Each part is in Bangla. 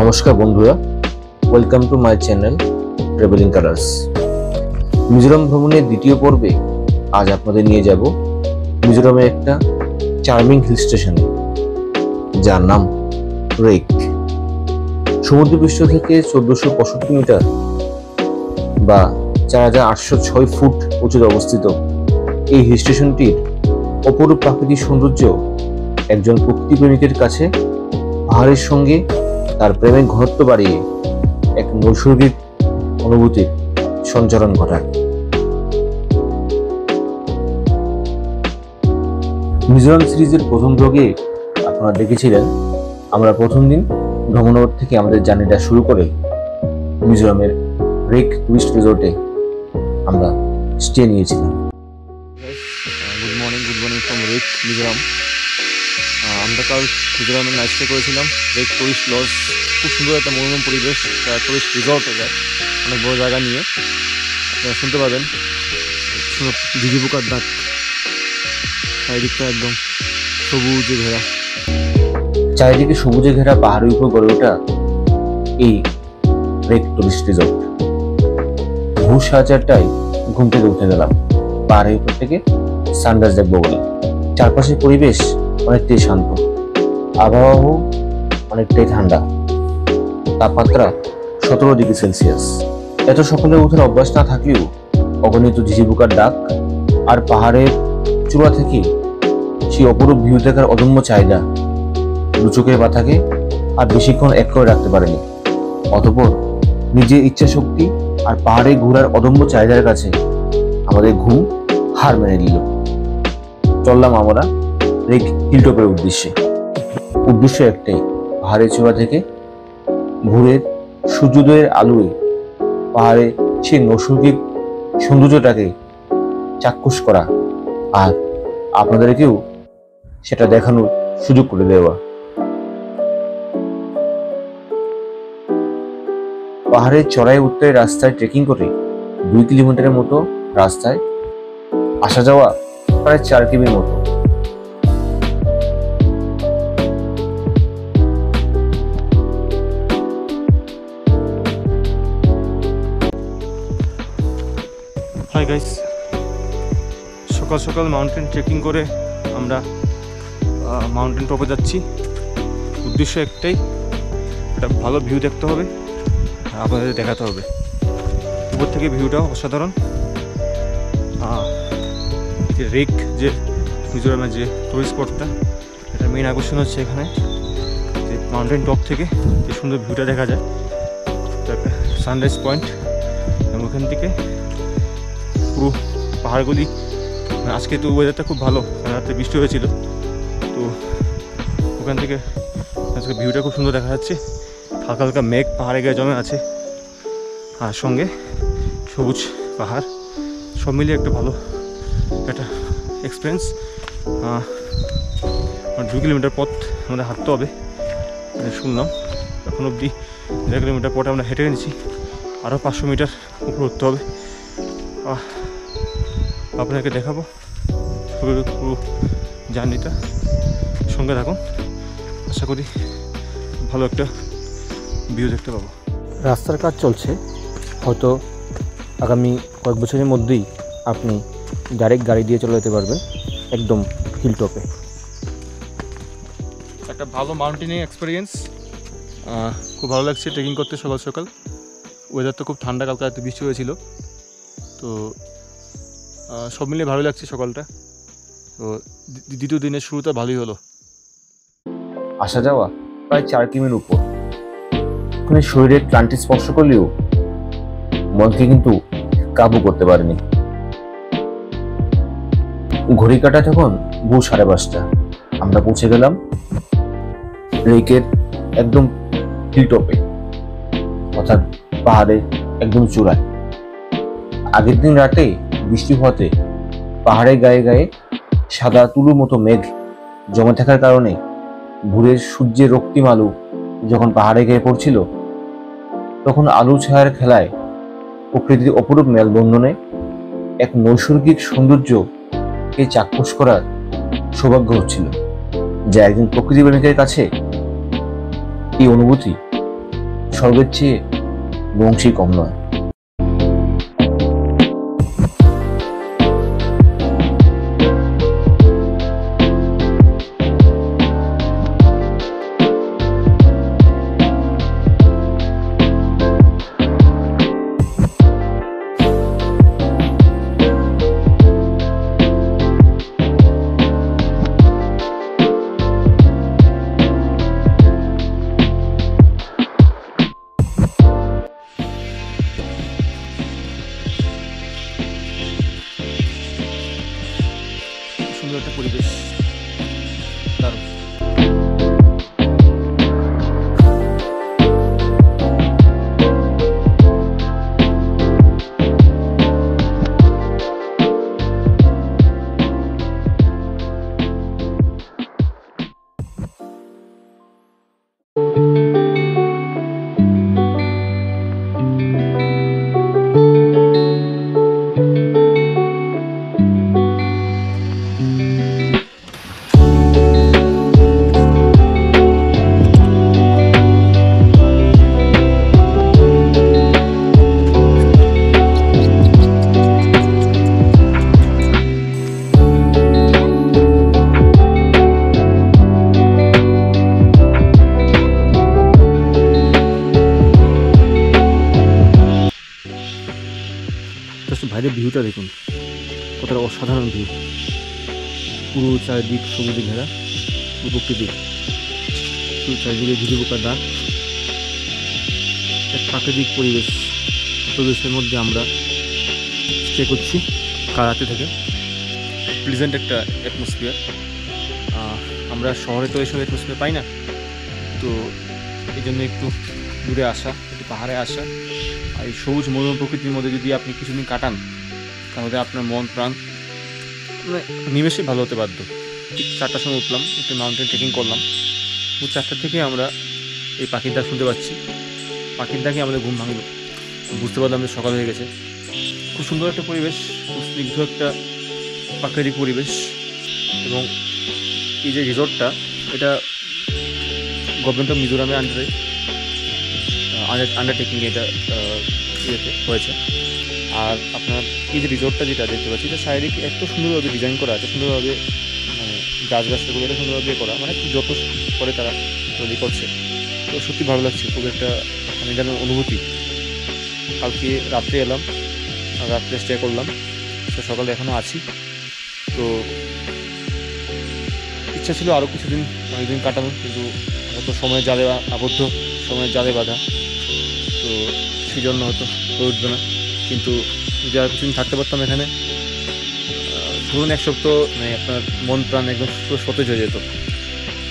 নমস্কার বন্ধুরা, welcome to my channel travelling colours. Mizoram ভ্রমণের দ্বিতীয় পর্বে আজ আপনাদের নিয়ে যাব মিজোরামের একটা চার্মিং হিল স্টেশনে, যার নাম রেক। সমুদ্রপৃষ্ঠ থেকে 1465 মিটার বা 4806 ফুট উঁচুতে অবস্থিত এই হিল স্টেশনটির অপরূপ প্রাকৃতিক সৌন্দর্য একজন প্রকৃতিপ্রেমিকের কাছে পাহাড়ের সঙ্গে তার প্রেমের ঘনত্ব বাড়িয়ে এক নৈসর্গিক অনুভূতির সঞ্চারণ ঘটায়। মিজোরাম সিরিজের প্রথম ব্লগে আপনারা দেখেছিলেন আমরা প্রথম দিন ভ্রমণগর থেকে আমাদের জার্নিটা শুরু করে মিজোরামের রেক টুরিস্ট রিসোর্টে আমরা স্টে নিয়েছিলাম। Good morning from rake Mizoram. আমরা কাল মিজোরামে নাইট স্টে করেছিলাম রেক টুরিস্ট লজ। খুব সুন্দর একটা মনোরম পরিবেশ, টুরিস্ট রিসর্ট, এটা অনেক বড় জায়গা নিয়ে। আপনারা শুনতে পাবেন ঝিঝি পোকার ডাক, চারিদিকটা একদম সবুজে ঘেরা। চারিদিকে সবুজে ঘেরা পাহাড়ের উপর গড়ে ওঠা এই রেক টুরিস্ট রিসর্ট। ভোর 4:30টায় ঘুম থেকে উঠে গেলাম পাহাড়ের উপর থেকে সানরাইজ দেখবো বলে। চারপাশের পরিবেশ অনেকটাই শান্ত, আবহাওয়াও অনেকটাই ঠান্ডা, তাপমাত্রা 17 ডিগ্রি সেলসিয়াস। এত সকালে ওঠার অভ্যাস না থাকলেও অগণিত ঝিঝি পোকার ডাক আর পাহাড়ের চূড়া থেকে সেই অপরূপ ভিউ দেখার অদম্য চাহিদা দু চোখের পাতাকে আর বেশিক্ষণ এক করে রাখতে পারেনি। অতঃপর নিজের ইচ্ছা শক্তি আর পাহাড়ে ঘোরার অদম্য চাহিদার কাছে আমাদের ঘুম হার মেনে নিল। চললাম আমরা রেক হিলটপের উদ্দেশ্য একটাই, পাহাড়ের চূড়া থেকে ভোরের সূর্যোদয়ের আলোয় পাহাড়ে সেই নৈসর্গিক সৌন্দর্যটাকে চাক্ষুষ করা আর আপনাদেরকেও সেটা দেখানোর সুযোগ করে দেওয়া। পাহাড়ের চড়াই উত্তরে রাস্তায় ট্রেকিং করে 2 কিলোমিটারের মতো রাস্তায় আসা যাওয়া প্রায় 4 কিমির মতো। হাই গাইস, সকাল সকাল মাউন্টেন ট্রেকিং করে আমরা মাউন্টেন টপে যাচ্ছি। উদ্দেশ্য একটাই, একটা ভালো ভিউ দেখতে হবে আর আপনাদের দেখাতে হবে। উপর থেকে ভিউটা অসাধারণ। যে রেক, যে মিজোরামের যে টুরিস্ট স্পটটা, এটা মেইন আকর্ষণ হচ্ছে এখানে যে মাউন্টেন টপ থেকে যে সুন্দর ভিউটা দেখা যায়। তো একটা সানরাইজ পয়েন্ট, এবং ওখান থেকে পুরো পাহাড়গুলি। আজকে তো ওয়েদারটা খুব ভালো, রাতে বৃষ্টি হয়েছিল, তো ওখান থেকে আজকে ভিউটা খুব সুন্দর দেখা যাচ্ছে। হালকা হালকা মেঘ পাহাড়ে গায়ে জমে আছে, আর সঙ্গে সবুজ পাহাড়, সব মিলিয়ে একটা ভালো একটা এক্সপিরিয়েন্স। 2 কিলোমিটার পথ আমাদের হাঁটতে হবে শুনলাম। এখন অবধি 1.5 কিলোমিটার পথে আমরা হেঁটে নিয়েছি, আরও 500 মিটার উপরে উঠতে হবে। আপনাকে দেখাবো পুরো জার্নিটা, সঙ্গে থাকুন। আশা করি ভালো একটা ভিউ দেখতে পাবো। রাস্তার কাজ চলছে, হয়তো আগামী কয়েক বছরের মধ্যেই আপনি ডাইরেক্ট গাড়ি দিয়ে চলে যেতে পারবেন একদম হিল টপে। একটা ভালো মাউন্টেনিং এক্সপিরিয়েন্স, খুব ভালো লাগছে ট্রেকিং করতে সকাল সকাল। ওয়েদার তো খুব ঠান্ডা, কালকে রাতে বৃষ্টি হয়েছিল, তো সব মিলিয়ে ভালো লাগছে সকালটা। তো দ্বিতীয় দিনের শুরুটা ভালোই হলো। আসা যাওয়া প্রায় 4 কিমির উপর। ওখানে শরীরের ক্লান্তি স্পর্শ করলেও মনকে কিন্তু কাবু করতে পারেনি। ঘড়ি কাটা তখন ভোর 5:30। আমরা পৌঁছে গেলাম রেকের একদম হিল টপে, অর্থাৎ পাহাড়ে একদম চূড়ায়। আগের দিন রাতে বৃষ্টি হওয়াতে পাহাড়ের গায়ে গায়ে সাদা তুলোর মতো মেঘ জমে থাকার কারণে ভোরের সূর্যের রক্তিম আলো যখন পাহাড়ে গায়ে পড়ছিল, তখন আলো ছায়ার খেলায় প্রকৃতির অপরূপ মেলবন্ধনে এক নৈসর্গিক সৌন্দর্যকে চাক্ষুষ করার সৌভাগ্য হচ্ছিল, যা একজন প্রকৃতিপ্রেমিকের কাছে এই অনুভূতি স্বর্গের চেয়ে বংশী কম নয়। সুন্দর একটা পরিবেশ, দারুণ। বাইরের ভিউটা দেখুন, কতটা অসাধারণ ভিউ। পুরো চারিদিক সবুজে ঘেরা, পুরো প্রকৃতি, পুরো চারিদিকে ঝিঝি পোকার ডাক, এক প্রাকৃতিক পরিবেশের মধ্যে আমরা স্টে করছি কারাতে থেকে। প্লিজেন্ট একটা অ্যাটমসফিয়ার। আমরা শহরে তো এইসব অ্যাটমসফিয়ার পাই না, তো এই জন্য একটু দূরে আসা, একটু পাহাড়ে আসা, আর এই সবুজ মনোরম প্রকৃতির মধ্যে যদি আপনি কিছুদিন কাটান তাহলে আপনার মন প্রাণ মানে নিমেষে ভালো হতে বাধ্য। ঠিক 4টার সময় উঠলাম, একটু মাউন্টেন ট্রেকিং করলাম। 4টা থেকে আমরা এই পাখির ডাক শুনতে পাচ্ছি। পাখির ডাকে আমাদের ঘুম ভাঙলো, বুঝতে পারলাম যে সকাল হয়ে গেছে। খুব সুন্দর একটা পরিবেশ, খুব স্নিগ্ধ একটা প্রাকৃতিক পরিবেশ। এবং এই যে রিসর্টটা, এটা গভর্নমেন্ট অফ মিজোরামের আন্ডারটেকিং এটা ইয়েতে হয়েছে। আর আপনার এই যে রিসর্টটা যেটা দেখতে পাচ্ছি, এটা শারীরিক এত সুন্দরভাবে ডিজাইন করা আছে, সুন্দরভাবে মানে গাছগাছাগুলো এটা সুন্দরভাবে করা, মানে খুব যত্ন করে তারা তৈরি করছে। তো সত্যি ভালো লাগছে, খুব একটা মানে যেন অনুভূতি। কালকে রাত্রে এলাম, রাত্রে স্টে করলাম, তো সকালে এখনও আছি। তো ইচ্ছা ছিল আরও কিছুদিন অনেকদিন কাটানো, কিন্তু হয়তো সময়ের জালে আবদ্ধ, সময়ের জালে বাঁধা, তো সেই জন্য হয়তো হয়ে উঠবে না। কিন্তু যদি আর কিছুদিন থাকতে পারতাম এখানে, ধরুন 1 সপ্তাহ, মানে আপনার মন প্রাণ একদম পুরো সতেজ হয়ে যেত।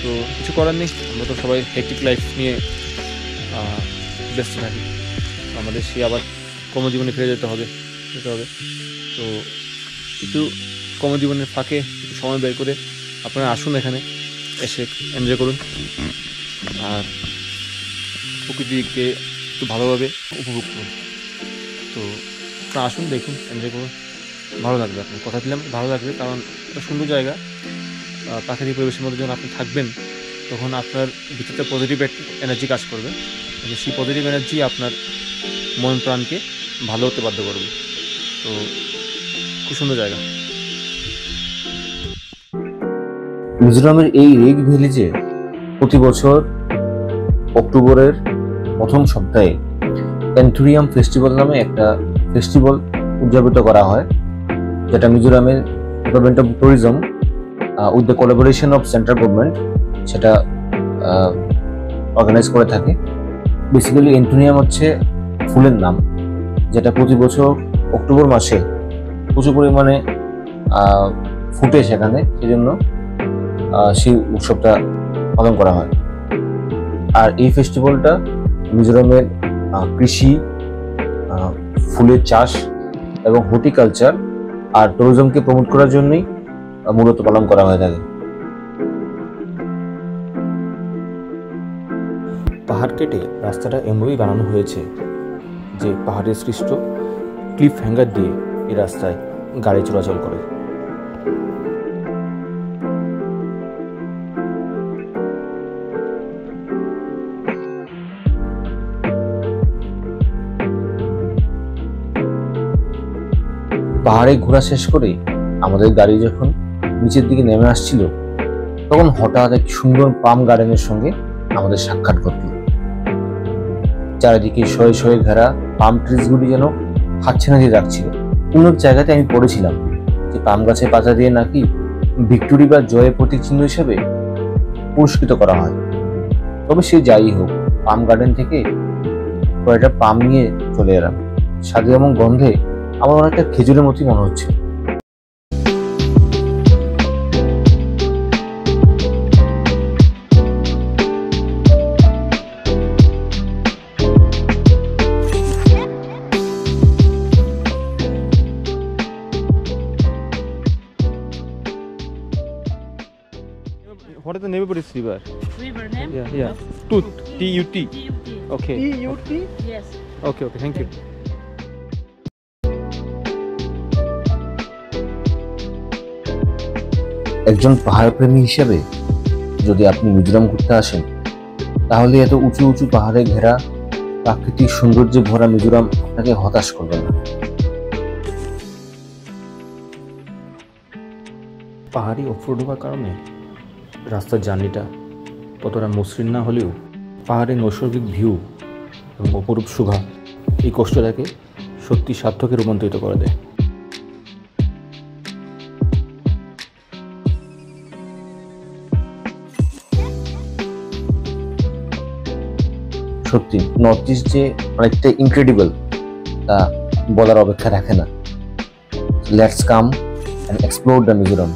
তো কিছু করার নেই, আমরা তো সবাই হেক্টিক লাইফ নিয়ে ব্যস্ত থাকি, আমাদের সে আবার কর্মজীবনে ফিরে যেতে হবে। তো একটু কর্মজীবনের ফাঁকে একটু সময় বের করে আপনারা আসুন, এখানে এসে এনজয় করুন আর প্রকৃতিকে একটু ভালোভাবে উপভোগ করুন। তো আপনারা আসুন, দেখুন, এনজয় করুন, ভালো লাগবে। আপনার কথা দিলাম ভালো লাগবে, কারণ একটা সুন্দর জায়গা। প্রাকৃতিক পরিবেশের মধ্যে যখন আপনি থাকবেন তখন আপনার ভিতরে পজিটিভ এনার্জি কাজ করবে, মানে সেই পজিটিভ এনার্জি আপনার মন প্রাণকে ভালো হতে বাধ্য করবে। তো খুব সুন্দর জায়গা। মিজোরামের এই রেক ভিলেজে প্রতি বছর অক্টোবরের প্রথম সপ্তাহে অ্যান্থুরিয়াম ফেস্টিভ্যাল নামে একটা ফেস্টিভ্যাল উদযাপিত করা হয়, যেটা মিজোরামের department of tourism with the collaboration of central government সেটা অর্গানাইজ করে থাকে। বেসিক্যালি অ্যান্থুরিয়াম হচ্ছে ফুলের নাম, যেটা প্রতি বছর অক্টোবর মাসে প্রচুর পরিমাণে ফুটে সেখানে, সেই জন্য সেই উৎসবটা পালন করা হয়। আর এই ফেস্টিভ্যালটা মিজোরামের কৃষি, ফুলের চাষ এবং হর্টিকালচার আর ট্যুরিজমকে প্রমোট করার জন্যই মূলত পালন করা হয়ে থাকে। পাহাড় কেটে রাস্তাটা এমনভাবেই বানানো হয়েছে যে পাহাড়ের সৃষ্ট ক্লিফ হ্যাঙ্গার দিয়ে এই রাস্তায় গাড়ি চলাচল করে। পাহাড়ে ঘোরা শেষ করে আমাদের গাড়ি যখন নিচের দিকে নেমে আসছিল, তখন হঠাৎ এক সুন্দর পাম গার্ডেনের সঙ্গে আমাদের সাক্ষাৎ ঘটল। চারিদিকে শয়ে শয়ে ঘেরা পাম ট্রিজগুলি যেন হাতছানা দিয়ে রাখছিল। কোন এক জায়গাতে আমি পড়েছিলাম যে পাম গাছের পাতা দিয়ে নাকি ভিক্টোরি বা জয়ের প্রতীক চিহ্ন হিসেবে পুরস্কৃত করা হয়। তবে সে যাই হোক, পাম গার্ডেন থেকে কয়েকটা পাম নিয়ে চলে এলাম। স্বাদে এবং গন্ধে আমার অনেকটা খেজুরের মতোই মনে হচ্ছে। What is the name of this river? River name? Yeah. Tut. T-U-T. T-U-T. Okay. T-U-T? Yes. Okay, thank you. একজন পাহাড় প্রেমী হিসেবে যদি আপনি মিজোরাম ঘুরতে আসেন, তাহলে এত উঁচু উঁচু পাহাড়ে ঘেরা প্রাকৃতিক সৌন্দর্যে ভরা মিজোরাম আপনাকে হতাশ করবে না। পাহাড়ি অফরোড হওয়ার কারণে রাস্তার জার্নিটা ততটা মসৃণ না হলেও পাহাড়ের নৈসর্গিক ভিউ এবং অপরূপ শোভা এই কষ্টটাকে সত্যি সার্থকে রূপান্তরিত করে দেয়। সত্যি নর্থ ইস্ট যে অনেকটা ইনক্রেডিবল তা বলার অপেক্ষা রাখে না। Let's come and explore the Mizoram.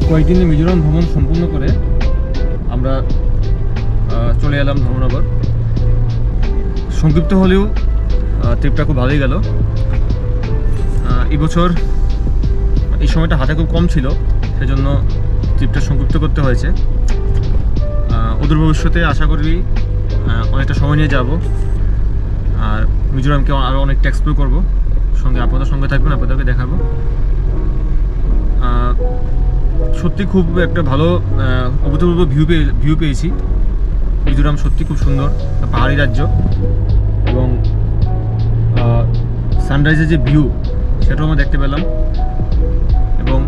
কয়েকদিনে মিজোরাম ভ্রমণ সম্পূর্ণ করে আমরা চলে এলাম ধর্মনগর। সংক্ষিপ্ত হলেও ট্রিপটা খুব ভালোই গেল। এবছর এই সময়টা হাতে খুব কম ছিল, সেজন্য ট্রিপটা সংক্ষিপ্ত করতে হয়েছে। অদূর ভবিষ্যতে আশা করি অনেকটা সময় নিয়ে যাব আর মিজোরামকে আরও অনেকটা এক্সপ্লোর করবো। সঙ্গে আপনাদের সঙ্গে থাকবেন, আপনাদেরকে দেখাবো। সত্যি খুব একটা ভালো অভূতপূর্ব ভিউ পেয়েছি। মিজোরাম সত্যি খুব সুন্দর পাহাড়ি রাজ্য এবং সানরাইজের যে ভিউ সেটাও আমরা দেখতে পেলাম এবং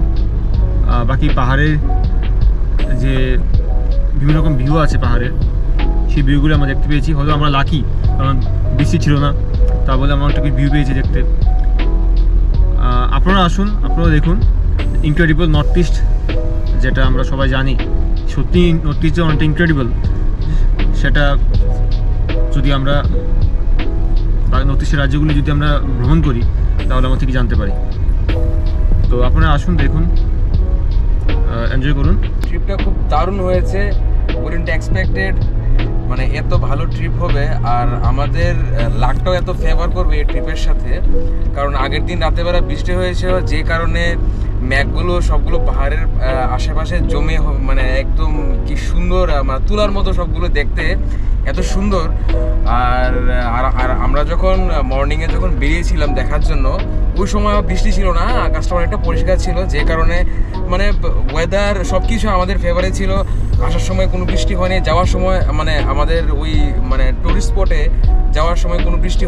বাকি পাহাড়ের যে বিভিন্ন রকম ভিউ আছে পাহাড়ের, সেই ভিউগুলো আমরা দেখতে পেয়েছি। হয়তো আমরা লাকি, কারণ বৃষ্টি ছিল না, তা বলে আমরা অনেকটা ভিউ পেয়েছি দেখতে। আপনারা আসুন, আপনারা দেখুন ইনক্রেডিবল নর্থ ইস্ট, যেটা আমরা সবাই জানি। সত্যি নর্থ ইস্ট অনেকটা ইনক্রেডিবল, সেটা যদি আমরা নর্থ ইস্টের রাজ্যগুলি যদি আমরা ভ্রমণ করি তাহলে আমরা থেকে জানতে পারি। তো আপনারা আসুন, দেখুন, এনজয় করুন। ট্রিপটা খুব দারুণ হয়েছে, ওয়ারেন্ট এক্সপেক্টেড। মানে এত ভালো ট্রিপ হবে আর আমাদের লাকটাও এত ফেভার করবে এই ট্রিপের সাথে, কারণ আগের দিন রাতেবেলা বৃষ্টি হয়েছিল, যে কারণে ম্যাঘগুলো সবগুলো পাহাড়ের আশেপাশে জমে মানে একদম কি সুন্দর, মানে তুলার মতো সবগুলো দেখতে এত সুন্দর। আর আর আমরা যখন মর্নিংয়ে যখন বেরিয়েছিলাম দেখার জন্য, ওই সময় বৃষ্টি ছিল না, আকাশটা অনেকটা পরিষ্কার ছিল, যে কারণে মানে ওয়েদার সব কিছু আমাদের ফেভারে ছিল। আসার সময় কোনো বৃষ্টি হয়নি, যাওয়ার সময় মানে আমাদের ওই মানে টুরিস্ট স্পটে যাওয়ার সময় কোনো বৃষ্টি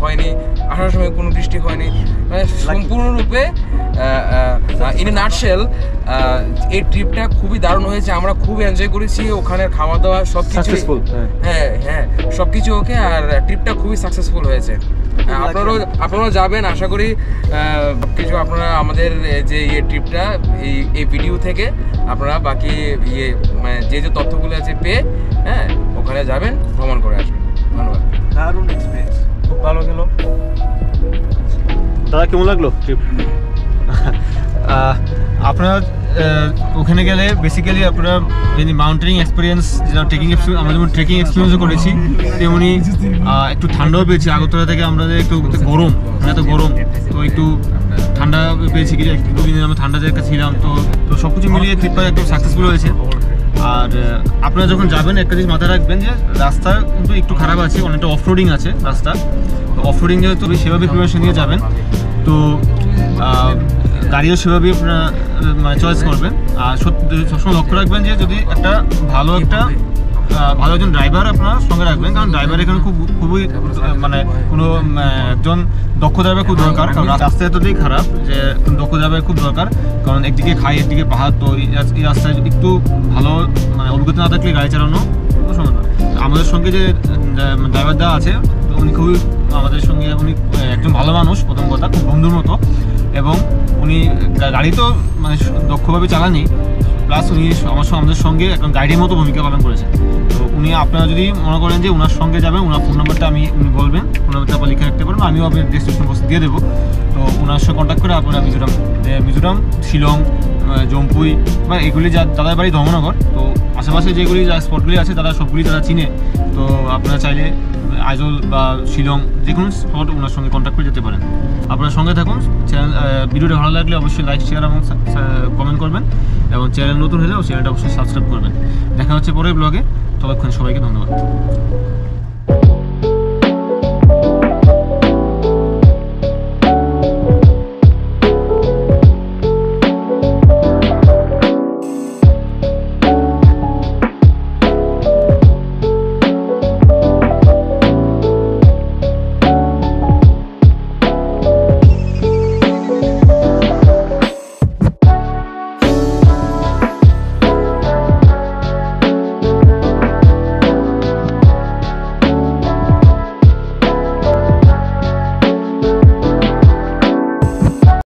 হয়নি, আসার সময় কোনো বৃষ্টি হয়নি। মানে সম্পূর্ণরূপে ইন এ নাটশেল এই ট্রিপটা খুবই দারুণ হয়েছে। আমরা খুব এনজয় করেছি, ওখানের খাওয়া দাওয়া সব কিছু, হ্যাঁ সব কিছু ওকে। আর ট্রিপটা খুবই সাকসেসফুল হয়েছে। আপনারাও যাবেন আশা করি। কিছু আপনারা আমাদের যে ট্রিপটা এই ভিডিও থেকে আপনারা বাকি মানে যে তথ্যগুলো আছে পেয়ে ওখানে যাবেন, ভ্রমণ করে আসবেন। ধন্যবাদ। দারুণ এক্সপিরিয়েন্স, খুব ভালো গেল। দাদা কেমন লাগলো ট্রিপ? আপনারা ওখানে গেলে বেসিক্যালি আপনারা যদি মাউন্টেনিং এক্সপিরিয়েন্স, যেটা ট্রেকিং এক্সপিরিয়েন্স, আমরা যেমন ট্রেকিং এক্সপিরিয়েন্সও করেছি, তেমনি একটু ঠান্ডাও পেয়েছি। আগরতলা থেকে আমরা একটু গরম, এত গরম, তো একটু ঠান্ডা পেয়েছি। কিছু দুদিন আমরা ঠান্ডা জায়গা ছিলাম, তো সব কিছু মিলিয়ে ট্রিপটা একদম সাকসেসফুল হয়েছে। আর আপনারা যখন যাবেন একটা জিনিস মাথায় রাখবেন যে রাস্তা কিন্তু একটু খারাপ আছে, অনেকটা অফরোডিং আছে রাস্তা। তো অফরোডিং যেহেতু সেভাবে প্রিপারেশন নিয়ে যাবেন। তো গাড়িও সেভাবেই আপনারা মানে চয়েস করবেন। আর সবসময় লক্ষ্য রাখবেন যে যদি একটা ভালো একজন ড্রাইভার আপনার সঙ্গে রাখবেন, কারণ ড্রাইভার এখানে খুবই মানে কোনো একজন দক্ষ ড্রাইভার খুব দরকার, কারণ রাস্তা এতটাই খারাপ যে দক্ষ ড্রাইভার খুব দরকার। কারণ একদিকে খাই একদিকে পাহাড়, তো এই রাস্তায় একটু ভালো মানে অভিজ্ঞতা না থাকলে গাড়ি চালানো সমস্যা। আমাদের সঙ্গে যে ড্রাইভার দেওয়া আছে তো উনি খুবই আমাদের সঙ্গে উনি একজন ভালো মানুষ, প্রথম কথা খুব বন্ধুর মতো, এবং উনি গাড়ি তো মানে দক্ষভাবে চালানি, প্লাস উনি আমাদের সঙ্গে একজন গাইডের মতো ভূমিকা পালন করেছেন। তো উনি আপনারা যদি মনে করেন যে ওনার সঙ্গে যাবেন, ওনার ফোন নাম্বারটা উনি বলবেন, ফোন নাম্বারটা আপনার লিখে রাখতে পারবেন, আমিও আপনার ডেসক্রিপশন বক্সে দিয়ে দেবো। তো ওনার সঙ্গে কন্ট্যাক্ট করে আপনারা মিজোরাম, শিলং, জম্পুই বা এগুলি দাদার বাড়ি ধর্মনগর, তো আশেপাশে যেগুলি স্পটগুলি আছে তারা সবগুলি তারা চিনে। তো আপনারা চাইলে আইজল বা শিলং যে কোনো স্পট ওনার সঙ্গে কন্ট্যাক্ট করে যেতে পারেন। আপনার সঙ্গে থাকুন। ভিডিওটা ভালো লাগলে অবশ্যই লাইক, শেয়ার এবং কমেন্ট করবেন, এবং চ্যানেল নতুন হলেও চ্যানেলটা অবশ্যই সাবস্ক্রাইব করবেন। দেখা হচ্ছে পরের ব্লগে। ততক্ষণ সবাইকে ধন্যবাদ।